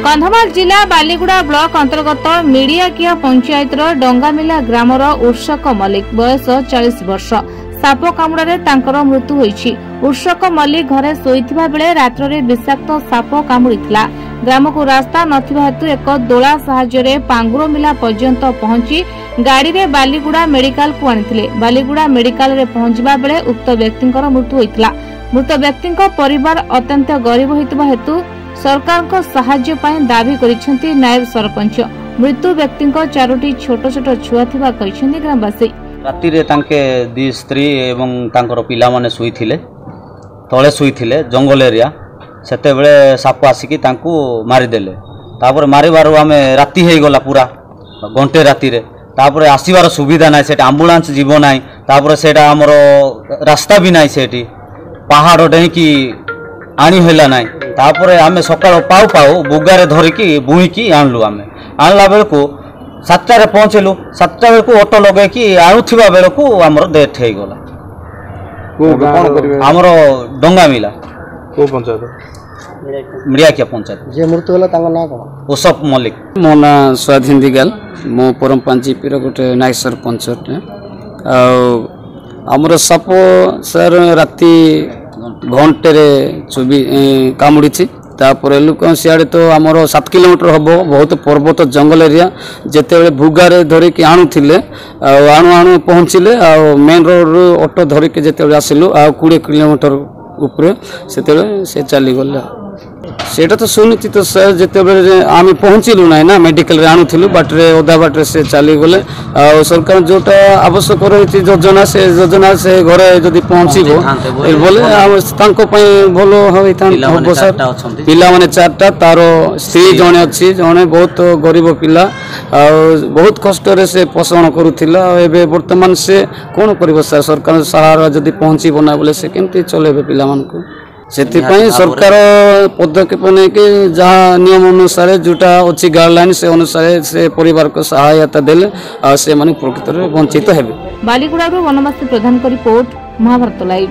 कंधमाल जिला बालीगुड़ा ब्लॉक अंतर्गत मिडियाकिया पंचायत डंगामिला ग्रामर उर्षक मल्लिक बयस 40 वर्ष साप कामुड़े मृत्यु होईछि। उर्षक मल्लिक घरे शोइथिबा बेले रात्रे विषाक्त साप कामुड़िथिला। ग्राम को रास्ता नथिबा हेतु एक दोला सहायरे पांगुरमिला पर्यंत पहुंची गाड़ी रे बालीगुड़ा मेडिकल को आनिथिले। बालीगुड़ा मेडिकल रे पहुंचबा बेले उक्त व्यक्तिंकर मृत्यु होइथिला। मृत व्यक्तिंक परिवार अत्यंत गरीब होइतबा हेतु सरकार को सहाय्य पाए दाबी करिसेंती नायब सरपंच। मृत्यु व्यक्तिंक 4टी छोट छोट छुआ थिबा कहिसेंती ग्रामवासी। राति रे तांके दी स्त्री एवं तांकर पिला माने सुइथिले तळे सुइथिले जंगल एरिया सेते बेले साप आसिकी तांकू मारि देले। तापर मारिबारु आमे राति हेई गला पूरा घंटे राति रे तापर आसीबार सुविधा नाइ सेटा एम्बुलेंस जीव नाइ तापर सेटा हमरो रास्ता भी नाइ सेठी पहाड़ डेकी आनी होला नाइ। तापर आमे सकाळ पाउ पाउ बुगारे धरिकी बुईकी आनलु। आमे आनला बेलको 7टा रे पहुंचलु। 7टा बेलको ऑटो लगे कि आउथिबा बेलको हमरो डेथ हे गला। को कोन करिवे हमरो डंगा मिला को पंचायत मिडियाकिया पंचायत जे मृत्यु होला तांगा ना कोन उर्षक मल्लिक। मो ना स्वाधीन दिगाल मो परमपांची पीर गोटे नायक सरपंच आमर साप सर राति घंटे रे कामुड़ी तापर लोक सियाड़े तो आमर 7 किलोमीटर हम बहुत पर्वत जंगल एरिया जिते भुगारे धरिकी आणुले आणु आणु पहुँचले मेन रोड ऑटो धरिकी जिते आसिलु 20 किलोमीटर ऊपर से चली गला। सेटा तो सुनिश्चित सर जिते आम पहुँचलु ना ना मेडिकल रे आणुथिलु बाटरे ओदा बाटरे से चली गले। सरकार जोटा आवश्यक रही योजना से घरे जदि पहुँचबो बोले तांको पई भलो होइतान सर। पिला माने 4टा तार स्त्री जणे अछि जणे बहुत गरीब पिला बहुत कष्ट रे से पोषण करूथिला। एबे वर्तमान से कोन करबो सर सरकार सहारा जदि पहुँचबो ना बोले से केमती चलेबे पिला मानको सेथिपाई सरकार पदक्षेप नहीं कि जहाँ नियम अनुसार जोटा अच्छी गाइडलाइन से अनुसार से परिवार को सहायता देले से माने प्रकृत वंचित हेबे। बालीगुड़ा वनवासी प्रधान को रिपोर्ट महाभारत लाइव।